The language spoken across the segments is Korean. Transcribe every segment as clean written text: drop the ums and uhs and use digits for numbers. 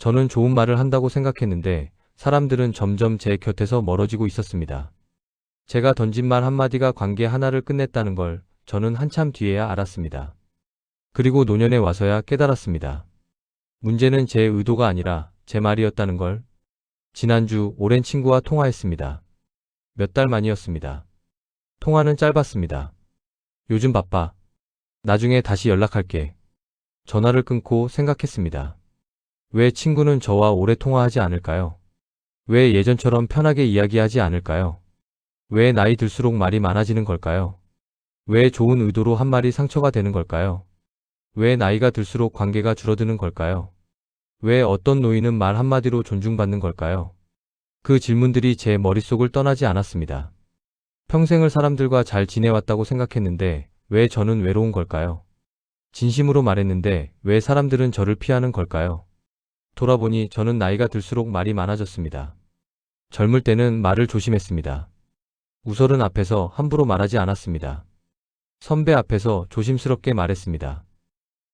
저는 좋은 말을 한다고 생각했는데 사람들은 점점 제 곁에서 멀어지고 있었습니다. 제가 던진 말 한마디가 관계 하나를 끝냈다는 걸 저는 한참 뒤에야 알았습니다. 그리고 노년에 와서야 깨달았습니다. 문제는 제 의도가 아니라 제 말이었다는 걸. 지난주 오랜 친구와 통화했습니다. 몇 달 만이었습니다. 통화는 짧았습니다. 요즘 바빠. 나중에 다시 연락할게. 전화를 끊고 생각했습니다. 왜 친구는 저와 오래 통화하지 않을까요? 왜 예전처럼 편하게 이야기하지 않을까요? 왜 나이 들수록 말이 많아지는 걸까요? 왜 좋은 의도로 한 말이 상처가 되는 걸까요? 왜 나이가 들수록 관계가 줄어드는 걸까요? 왜 어떤 노인은 말 한마디로 존중받는 걸까요? 그 질문들이 제 머릿속을 떠나지 않았습니다. 평생을 사람들과 잘 지내왔다고 생각했는데 왜 저는 외로운 걸까요? 진심으로 말했는데 왜 사람들은 저를 피하는 걸까요? 돌아보니 저는 나이가 들수록 말이 많아졌습니다. 젊을 때는 말을 조심했습니다. 우설은 앞에서 함부로 말하지 않았습니다. 선배 앞에서 조심스럽게 말했습니다.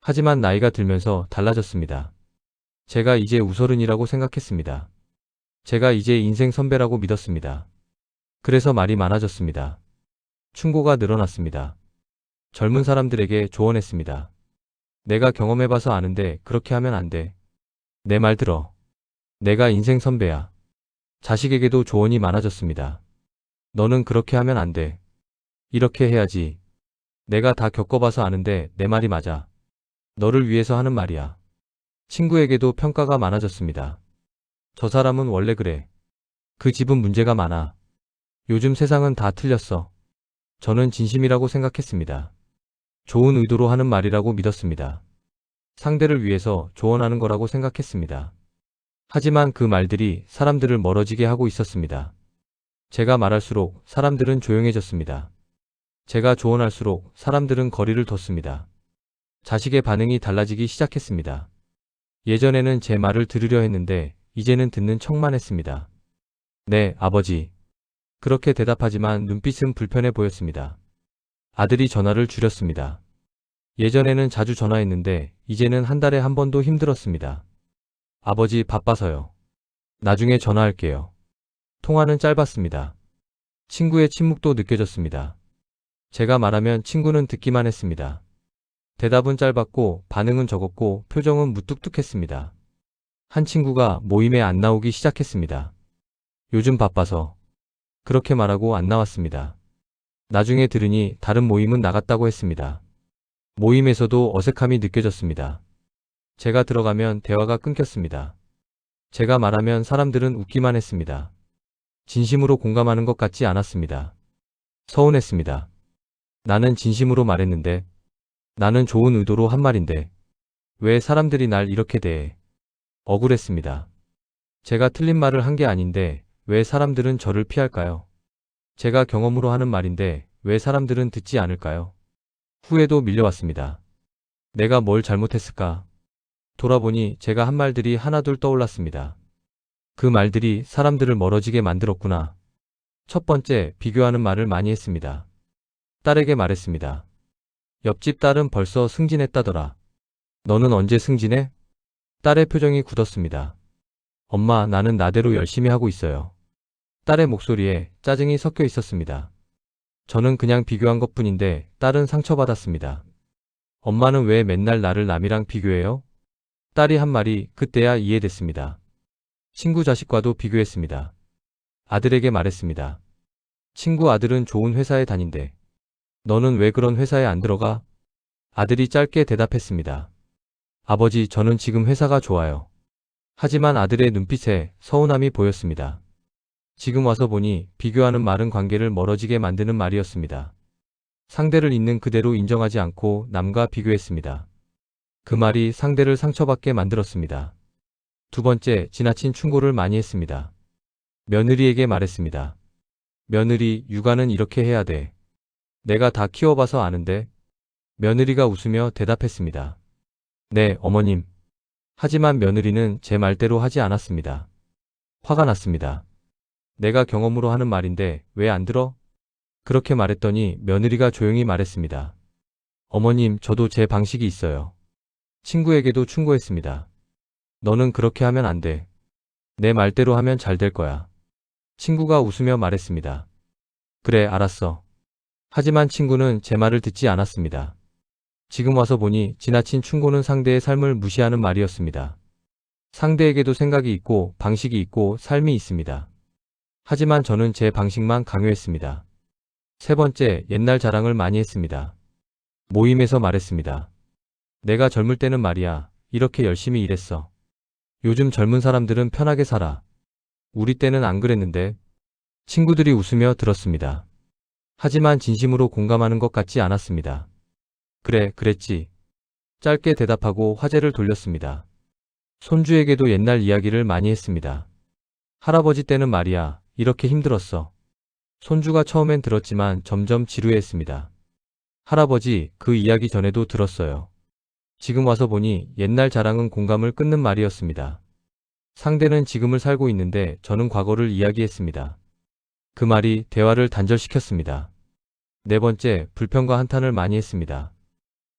하지만 나이가 들면서 달라졌습니다. 제가 이제 우설은이라고 생각했습니다. 제가 이제 인생 선배라고 믿었습니다. 그래서 말이 많아졌습니다. 충고가 늘어났습니다. 젊은 사람들에게 조언했습니다. 내가 경험해봐서 아는데 그렇게 하면 안 돼. 내 말 들어. 내가 인생 선배야. 자식에게도 조언이 많아졌습니다. 너는 그렇게 하면 안 돼. 이렇게 해야지. 내가 다 겪어봐서 아는데 내 말이 맞아. 너를 위해서 하는 말이야. 친구에게도 평가가 많아졌습니다. 저 사람은 원래 그래. 그 집은 문제가 많아. 요즘 세상은 다 틀렸어. 저는 진심이라고 생각했습니다. 좋은 의도로 하는 말이라고 믿었습니다. 상대를 위해서 조언하는 거라고 생각했습니다. 하지만 그 말들이 사람들을 멀어지게 하고 있었습니다. 제가 말할수록 사람들은 조용해졌습니다. 제가 조언할수록 사람들은 거리를 뒀습니다. 자식의 반응이 달라지기 시작했습니다. 예전에는 제 말을 들으려 했는데 이제는 듣는 척만 했습니다. 네, 아버지. 그렇게 대답하지만 눈빛은 불편해 보였습니다. 아들이 전화를 줄였습니다. 예전에는 자주 전화했는데 이제는 한 달에 한 번도 힘들었습니다. 아버지 바빠서요. 나중에 전화할게요. 통화는 짧았습니다. 친구의 침묵도 느껴졌습니다. 제가 말하면 친구는 듣기만 했습니다. 대답은 짧았고 반응은 적었고 표정은 무뚝뚝했습니다. 한 친구가 모임에 안 나오기 시작했습니다. 요즘 바빠서. 그렇게 말하고 안 나왔습니다. 나중에 들으니 다른 모임은 나갔다고 했습니다. 모임에서도 어색함이 느껴졌습니다. 제가 들어가면 대화가 끊겼습니다. 제가 말하면 사람들은 웃기만 했습니다. 진심으로 공감하는 것 같지 않았습니다. 서운했습니다. 나는 진심으로 말했는데, 나는 좋은 의도로 한 말인데, 왜 사람들이 날 이렇게 대해? 억울했습니다. 제가 틀린 말을 한 게 아닌데, 왜 사람들은 저를 피할까요? 제가 경험으로 하는 말인데, 왜 사람들은 듣지 않을까요? 후회도 밀려왔습니다. 내가 뭘 잘못했을까? 돌아보니 제가 한 말들이 하나둘 떠올랐습니다. 그 말들이 사람들을 멀어지게 만들었구나. 첫 번째, 비교하는 말을 많이 했습니다. 딸에게 말했습니다. 옆집 딸은 벌써 승진했다더라. 너는 언제 승진해? 딸의 표정이 굳었습니다. 엄마, 나는 나대로 열심히 하고 있어요. 딸의 목소리에 짜증이 섞여 있었습니다. 저는 그냥 비교한 것뿐인데 딸은 상처받았습니다. 엄마는 왜 맨날 나를 남이랑 비교해요? 딸이 한 말이 그때야 이해됐습니다. 친구 자식과도 비교했습니다. 아들에게 말했습니다. 친구 아들은 좋은 회사에 다닌대. 너는 왜 그런 회사에 안 들어가? 아들이 짧게 대답했습니다. 아버지, 저는 지금 회사가 좋아요. 하지만 아들의 눈빛에 서운함이 보였습니다. 지금 와서 보니 비교하는 말은 관계를 멀어지게 만드는 말이었습니다. 상대를 있는 그대로 인정하지 않고 남과 비교했습니다. 그 말이 상대를 상처받게 만들었습니다. 두 번째, 지나친 충고를 많이 했습니다. 며느리에게 말했습니다. 며느리, 육아는 이렇게 해야 돼. 내가 다 키워봐서 아는데. 며느리가 웃으며 대답했습니다. 네, 어머님. 하지만 며느리는 제 말대로 하지 않았습니다. 화가 났습니다. 내가 경험으로 하는 말인데 왜 안 들어? 그렇게 말했더니 며느리가 조용히 말했습니다. 어머님, 저도 제 방식이 있어요. 친구에게도 충고했습니다. 너는 그렇게 하면 안 돼. 내 말대로 하면 잘 될 거야. 친구가 웃으며 말했습니다. 그래, 알았어. 하지만 친구는 제 말을 듣지 않았습니다. 지금 와서 보니 지나친 충고는 상대의 삶을 무시하는 말이었습니다. 상대에게도 생각이 있고 방식이 있고 삶이 있습니다. 하지만 저는 제 방식만 강요했습니다. 세 번째, 옛날 자랑을 많이 했습니다. 모임에서 말했습니다. 내가 젊을 때는 말이야, 이렇게 열심히 일했어. 요즘 젊은 사람들은 편하게 살아. 우리 때는 안 그랬는데. 친구들이 웃으며 들었습니다. 하지만 진심으로 공감하는 것 같지 않았습니다. 그래, 그랬지. 짧게 대답하고 화제를 돌렸습니다. 손주에게도 옛날 이야기를 많이 했습니다. 할아버지 때는 말이야, 이렇게 힘들었어. 손주가 처음엔 들었지만 점점 지루해했습니다. 할아버지, 그 이야기 전에도 들었어요. 지금 와서 보니 옛날 자랑은 공감을 끊는 말이었습니다. 상대는 지금을 살고 있는데 저는 과거를 이야기했습니다. 그 말이 대화를 단절시켰습니다. 네 번째, 불평과 한탄을 많이 했습니다.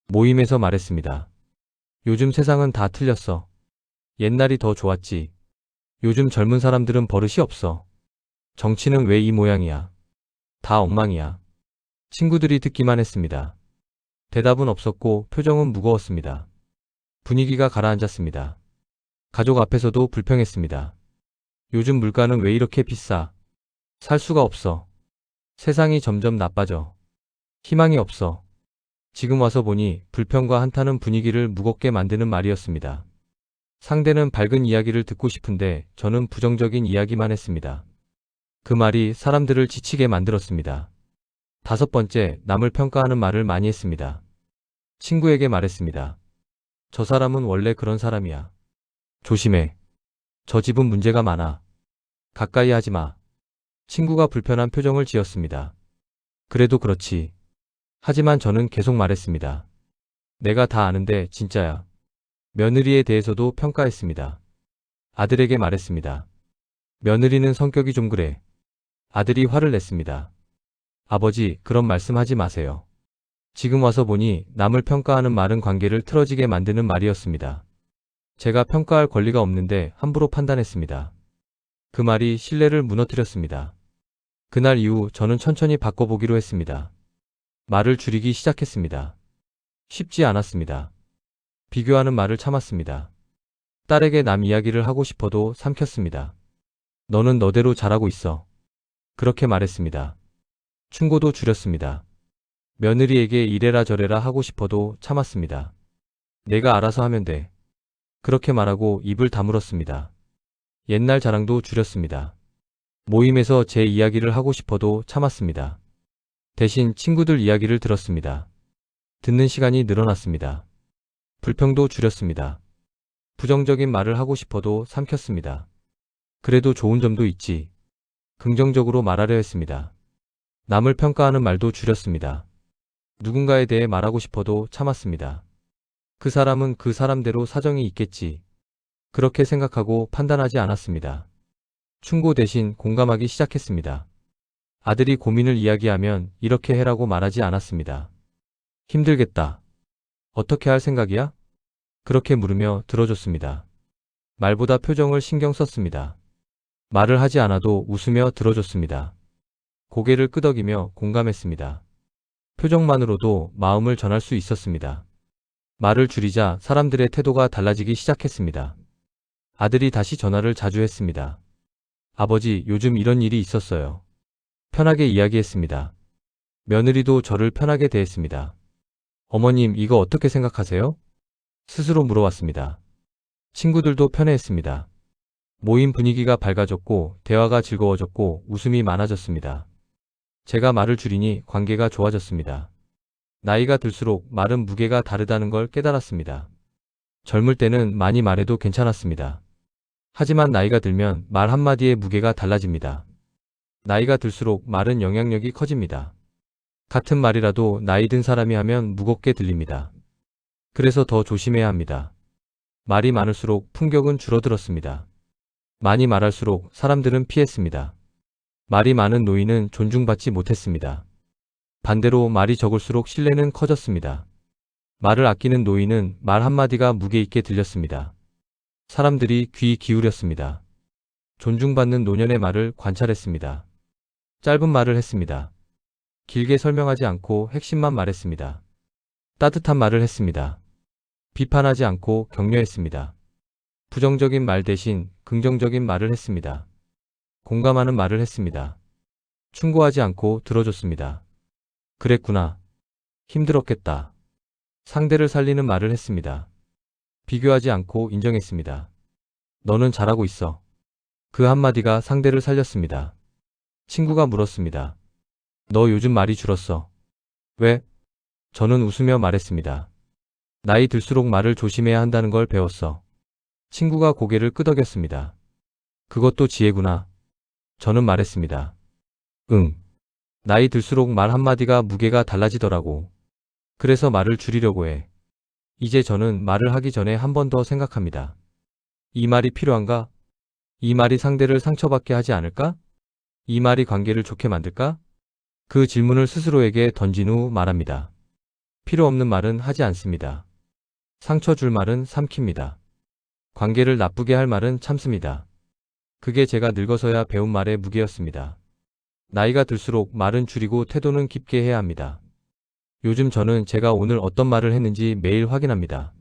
모임에서 말했습니다. 요즘 세상은 다 틀렸어. 옛날이 더 좋았지. 요즘 젊은 사람들은 버릇이 없어. 정치는 왜 이 모양이야. 다 엉망이야. 친구들이 듣기만 했습니다. 대답은 없었고 표정은 무거웠습니다. 분위기가 가라앉았습니다. 가족 앞에서도 불평했습니다. 요즘 물가는 왜 이렇게 비싸? 살 수가 없어. 세상이 점점 나빠져. 희망이 없어. 지금 와서 보니 불평과 한탄은 분위기를 무겁게 만드는 말이었습니다. 상대는 밝은 이야기를 듣고 싶은데 저는 부정적인 이야기만 했습니다. 그 말이 사람들을 지치게 만들었습니다. 다섯 번째, 남을 평가하는 말을 많이 했습니다. 친구에게 말했습니다. 저 사람은 원래 그런 사람이야. 조심해. 저 집은 문제가 많아. 가까이 하지 마. 친구가 불편한 표정을 지었습니다. 그래도 그렇지. 하지만 저는 계속 말했습니다. 내가 다 아는데 진짜야. 며느리에 대해서도 평가했습니다. 아들에게 말했습니다. 며느리는 성격이 좀 그래. 아들이 화를 냈습니다. 아버지, 그런 말씀하지 마세요. 지금 와서 보니 남을 평가하는 말은 관계를 틀어지게 만드는 말이었습니다. 제가 평가할 권리가 없는데 함부로 판단했습니다. 그 말이 신뢰를 무너뜨렸습니다. 그날 이후 저는 천천히 바꿔보기로 했습니다. 말을 줄이기 시작했습니다. 쉽지 않았습니다. 비교하는 말을 참았습니다. 딸에게 남 이야기를 하고 싶어도 삼켰습니다. 너는 너대로 잘하고 있어. 그렇게 말했습니다. 충고도 줄였습니다. 며느리에게 이래라 저래라 하고 싶어도 참았습니다. 내가 알아서 하면 돼. 그렇게 말하고 입을 다물었습니다. 옛날 자랑도 줄였습니다. 모임에서 제 이야기를 하고 싶어도 참았습니다. 대신 친구들 이야기를 들었습니다. 듣는 시간이 늘어났습니다. 불평도 줄였습니다. 부정적인 말을 하고 싶어도 삼켰습니다. 그래도 좋은 점도 있지. 긍정적으로 말하려 했습니다. 남을 평가하는 말도 줄였습니다. 누군가에 대해 말하고 싶어도 참았습니다. 그 사람은 그 사람대로 사정이 있겠지. 그렇게 생각하고 판단하지 않았습니다. 충고 대신 공감하기 시작했습니다. 아들이 고민을 이야기하면 이렇게 해라고 말하지 않았습니다. 힘들겠다. 어떻게 할 생각이야? 그렇게 물으며 들어줬습니다. 말보다 표정을 신경 썼습니다. 말을 하지 않아도 웃으며 들어줬습니다. 고개를 끄덕이며 공감했습니다. 표정만으로도 마음을 전할 수 있었습니다. 말을 줄이자 사람들의 태도가 달라지기 시작했습니다. 아들이 다시 전화를 자주 했습니다. 아버지, 요즘 이런 일이 있었어요. 편하게 이야기했습니다. 며느리도 저를 편하게 대했습니다. 어머님, 이거 어떻게 생각하세요? 스스로 물어왔습니다. 친구들도 편해했습니다. 모임 분위기가 밝아졌고 대화가 즐거워졌고 웃음이 많아졌습니다. 제가 말을 줄이니 관계가 좋아졌습니다. 나이가 들수록 말은 무게가 다르다는 걸 깨달았습니다. 젊을 때는 많이 말해도 괜찮았습니다. 하지만 나이가 들면 말 한마디의 무게가 달라집니다. 나이가 들수록 말은 영향력이 커집니다. 같은 말이라도 나이 든 사람이 하면 무겁게 들립니다. 그래서 더 조심해야 합니다. 말이 많을수록 품격은 줄어들었습니다. 많이 말할수록 사람들은 피했습니다. 말이 많은 노인은 존중받지 못했습니다. 반대로 말이 적을수록 신뢰는 커졌습니다. 말을 아끼는 노인은 말 한마디가 무게 있게 들렸습니다. 사람들이 귀 기울였습니다. 존중받는 노년의 말을 관찰했습니다. 짧은 말을 했습니다. 길게 설명하지 않고 핵심만 말했습니다. 따뜻한 말을 했습니다. 비판하지 않고 격려했습니다. 부정적인 말 대신 긍정적인 말을 했습니다. 공감하는 말을 했습니다. 충고하지 않고 들어줬습니다. 그랬구나. 힘들었겠다. 상대를 살리는 말을 했습니다. 비교하지 않고 인정했습니다. 너는 잘하고 있어. 그 한마디가 상대를 살렸습니다. 친구가 물었습니다. 너 요즘 말이 줄었어. 왜? 저는 웃으며 말했습니다. 나이 들수록 말을 조심해야 한다는 걸 배웠어. 친구가 고개를 끄덕였습니다. 그것도 지혜구나. 저는 말했습니다. 응. 나이 들수록 말 한마디가 무게가 달라지더라고. 그래서 말을 줄이려고 해. 이제 저는 말을 하기 전에 한 번 더 생각합니다. 이 말이 필요한가? 이 말이 상대를 상처받게 하지 않을까? 이 말이 관계를 좋게 만들까? 그 질문을 스스로에게 던진 후 말합니다. 필요 없는 말은 하지 않습니다. 상처 줄 말은 삼킵니다. 관계를 나쁘게 할 말은 참습니다. 그게 제가 늙어서야 배운 말의 무게였습니다. 나이가 들수록 말은 줄이고 태도는 깊게 해야 합니다. 요즘 저는 제가 오늘 어떤 말을 했는지 매일 확인합니다.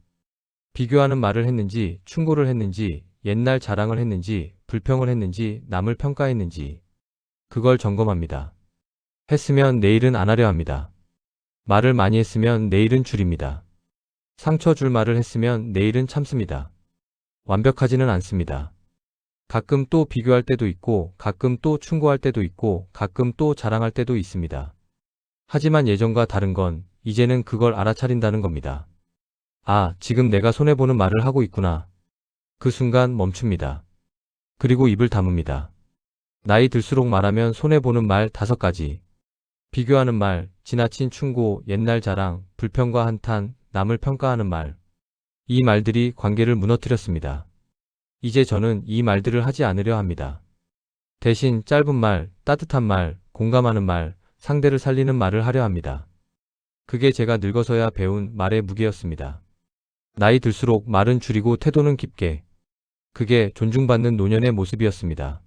비교하는 말을 했는지, 충고를 했는지, 옛날 자랑을 했는지, 불평을 했는지, 남을 평가했는지. 그걸 점검합니다. 했으면 내일은 안 하려 합니다. 말을 많이 했으면 내일은 줄입니다. 상처 줄 말을 했으면 내일은 참습니다. 완벽하지는 않습니다. 가끔 또 비교할 때도 있고, 가끔 또 충고할 때도 있고, 가끔 또 자랑할 때도 있습니다. 하지만 예전과 다른 건 이제는 그걸 알아차린다는 겁니다. 아, 지금 내가 손해보는 말을 하고 있구나. 그 순간 멈춥니다. 그리고 입을 다뭅니다. 나이 들수록 말하면 손해보는 말 5가지. 비교하는 말, 지나친 충고, 옛날 자랑, 불평과 한탄, 남을 평가하는 말. 이 말들이 관계를 무너뜨렸습니다. 이제 저는 이 말들을 하지 않으려 합니다. 대신 짧은 말, 따뜻한 말, 공감하는 말, 상대를 살리는 말을 하려 합니다. 그게 제가 늙어서야 배운 말의 무게였습니다. 나이 들수록 말은 줄이고 태도는 깊게. 그게 존중받는 노년의 모습이었습니다.